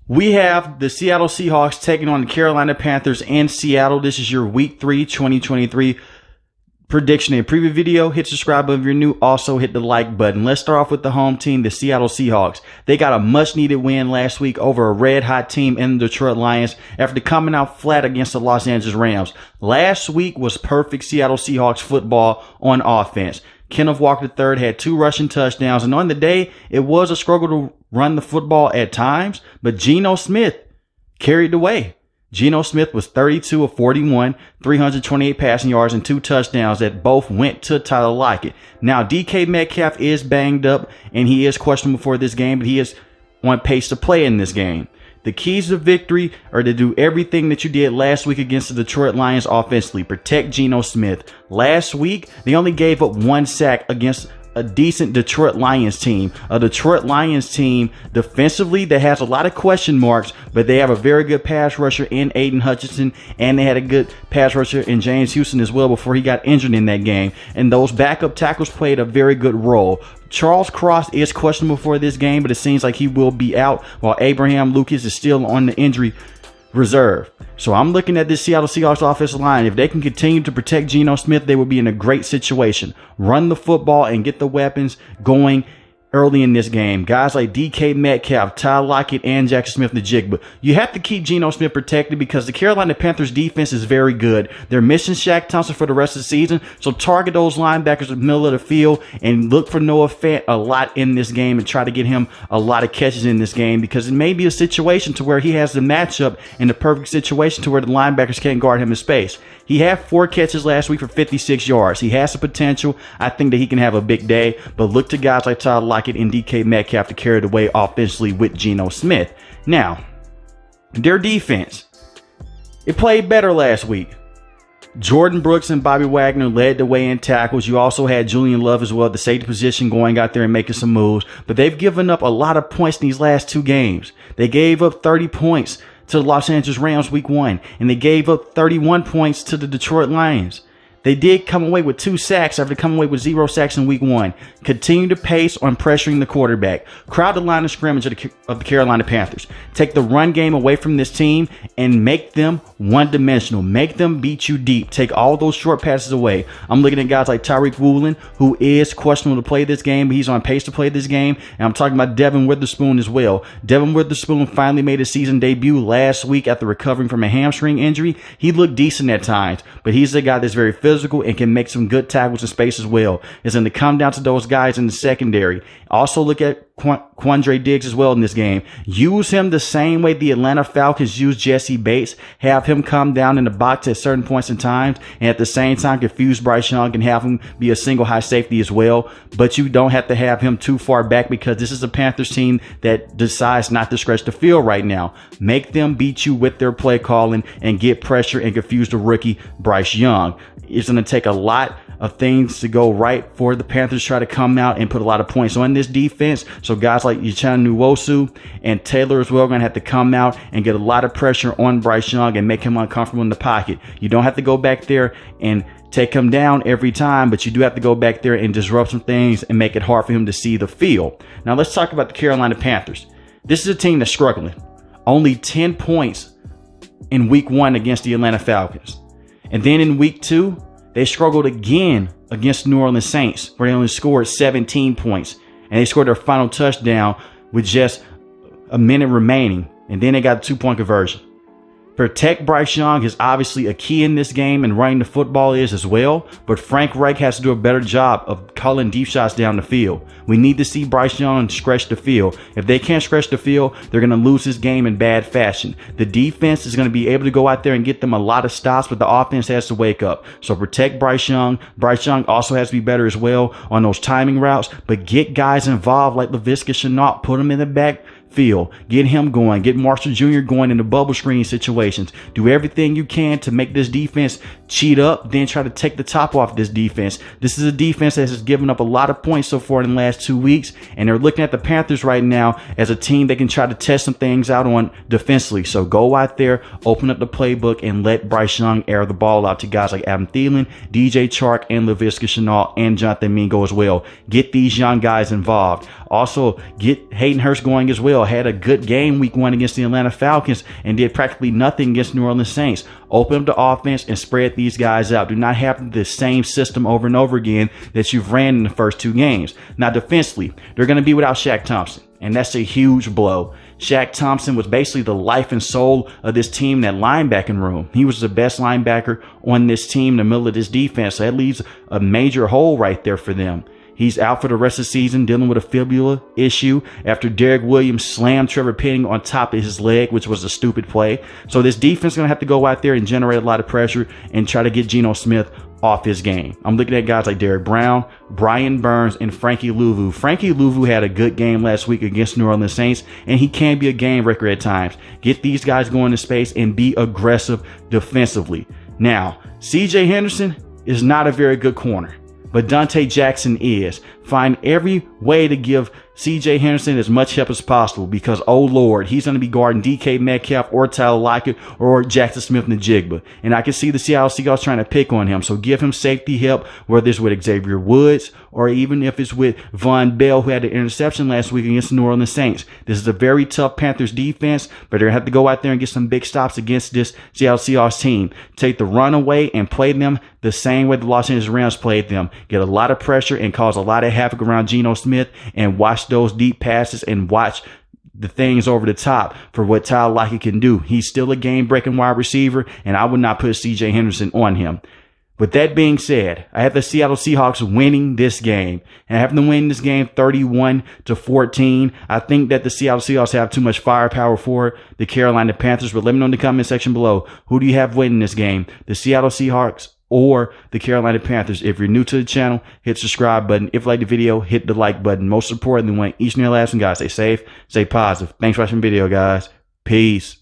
We have the Seattle Seahawks taking on the Carolina Panthers in Seattle. This is your Week 3 2023 prediction and preview video. Hit subscribe if you're new. Also hit the like button. Let's start off with the home team, the Seattle Seahawks. They got a much needed win last week over a red hot team in the Detroit Lions after coming out flat against the Los Angeles Rams. Last week was perfect Seattle Seahawks football on offense. Kenneth Walker III had 2 rushing touchdowns, and on the day, it was a struggle to run the football at times, but Geno Smith carried the way. Geno Smith was 32 of 41, 328 passing yards, and 2 touchdowns that both went to Tyler Lockett. Now, DK Metcalf is banged up, and he is questionable for this game, but he is on pace to play in this game. The keys to victory are to do everything that you did last week against the Detroit Lions offensively. Protect Geno Smith. Last week, they only gave up 1 sack against a decent Detroit Lions team. A Detroit Lions team defensively that has a lot of question marks, but they have a very good pass rusher in Aiden Hutchinson, and they had a good pass rusher in James Houston as well before he got injured in that game. And those backup tackles played a very good role. Charles Cross is questionable for this game, but it seems like he will be out, while Abraham Lucas is still on the injury reserve. So I'm looking at this Seattle Seahawks offensive line. If they can continue to protect Geno Smith, they will be in a great situation. Run the football and get the weapons going early in this game. Guys like DK Metcalf, Tyler Lockett, and Jackson Smith-Njigba. You have to keep Geno Smith protected because the Carolina Panthers defense is very good. They're missing Shaq Thompson for the rest of the season, so target those linebackers in the middle of the field and look for Noah Fant a lot in this game and try to get him a lot of catches in this game, because it may be a situation to where he has the matchup in the perfect situation to where the linebackers can't guard him in space. He had 4 catches last week for 56 yards. He has the potential. I think that he can have a big day, but look to guys like Tyler Lockett and DK Metcalf to carry the way offensively with Geno Smith. Now, their defense, it played better last week. Jordan Brooks and Bobby Wagner led the way in tackles. You also had Julian Love as well, the safety position, going out there and making some moves. But they've given up a lot of points in these last 2 games. They gave up 30 points to the Los Angeles Rams week 1, and they gave up 31 points to the Detroit Lions. They did come away with 2 sacks after coming away with 0 sacks in week 1. Continue to pace on pressuring the quarterback. Crowd the line of scrimmage of the Carolina Panthers. Take the run game away from this team and make them one-dimensional. Make them beat you deep. Take all those short passes away. I'm looking at guys like Tyreek Woolen, who is questionable to play this game, but he's on pace to play this game. And I'm talking about Devin Witherspoon as well. Devin Witherspoon finally made his season debut last week after recovering from a hamstring injury. He looked decent at times, but he's a guy that's very physical and can make some good tackles in space as well. It's going to come down to those guys in the secondary. Also look at Quandre Diggs as well in this game. Use him the same way the Atlanta Falcons use Jesse Bates. Have him come down in the box at certain points in time, and at the same time confuse Bryce Young and have him be a single high safety as well. But you don't have to have him too far back, because this is a Panthers team that decides not to stretch the field right now. Make them beat you with their play calling and get pressure and confuse the rookie Bryce Young. It's going to take a lot of things to go right for the Panthers to try to come out and put a lot of points on this defense. So guys like Uchenna Nwosu and Taylor as well are going to have to come out and get a lot of pressure on Bryce Young and make him uncomfortable in the pocket. You don't have to go back there and take him down every time, but you do have to go back there and disrupt some things and make it hard for him to see the field. Now let's talk about the Carolina Panthers. This is a team that's struggling. Only 10 points in week 1 against the Atlanta Falcons. And then in week 2, they struggled again against New Orleans Saints, where they only scored 17 points. And they scored their final touchdown with just a minute remaining. And then they got a 2-point conversion. Protect Bryce Young is obviously a key in this game, and running the football is as well. But Frank Reich has to do a better job of calling deep shots down the field. We need to see Bryce Young stretch the field. If they can't stretch the field, they're going to lose this game in bad fashion. The defense is going to be able to go out there and get them a lot of stops, but the offense has to wake up. So protect Bryce Young. Bryce Young also has to be better as well on those timing routes, but get guys involved like Laviska Shenault. Put them in the back field. Get him going. Get Marshall Jr. going in the bubble screen situations. Do everything you can to make this defense cheat up, then try to take the top off this defense. This is a defense that has given up a lot of points so far in the last 2 weeks, and they're looking at the Panthers right now as a team they can try to test some things out on defensively. So go out there, open up the playbook, and let Bryce Young air the ball out to guys like Adam Thielen, DJ Chark, and Laviska Shenault, and Jonathan Mingo as well. Get these young guys involved. Also, get Hayden Hurst going as well. Had a good game week 1 against the Atlanta Falcons and did practically nothing against New Orleans Saints. Open up the offense and spread these guys out. Do not have the same system over and over again that you've ran in the first 2 games. Now, defensively, they're going to be without Shaq Thompson, and that's a huge blow. Shaq Thompson was basically the life and soul of this team, that linebacking room. He was the best linebacker on this team in the middle of this defense. So that leaves a major hole right there for them. He's out for the rest of the season dealing with a fibula issue after Derek Williams slammed Trevor Penning on top of his leg, which was a stupid play. So this defense is going to have to go out there and generate a lot of pressure and try to get Geno Smith off his game. I'm looking at guys like Derek Brown, Brian Burns, and Frankie Louvu. Frankie Louvu had a good game last week against New Orleans Saints, and he can be a game wrecker at times. Get these guys going to space and be aggressive defensively. Now, CJ Henderson is not a very good corner, but Dante Jackson is. Find every way to give CJ Henderson as much help as possible, because, oh Lord, he's going to be guarding DK Metcalf or Tyler Lockett or Jackson Smith-Njigba. And I can see the Seattle Seahawks trying to pick on him. So give him safety help, whether it's with Xavier Woods or even if it's with Von Bell, who had the interception last week against the New Orleans Saints. This is a very tough Panthers defense, but they're going to have to go out there and get some big stops against this Seattle Seahawks team. Take the run away and play them the same way the Los Angeles Rams played them. Get a lot of pressure and cause a lot of havoc around Geno Smith, and watch those deep passes and watch the things over the top for what Tyler Lockett can do. He's still a game-breaking wide receiver, and I would not put CJ Henderson on him. With that being said, I have the Seattle Seahawks winning this game, and I have them win this game 31-14. I think that the Seattle Seahawks have too much firepower for the Carolina Panthers, but let me know in the comment section below, who do you have winning this game? The Seattle Seahawks or the Carolina Panthers? If you're new to the channel, hit the subscribe button. If you like the video, hit the like button. Most importantly, want each and every last one, guys, stay safe, stay positive. Thanks for watching the video, guys. Peace.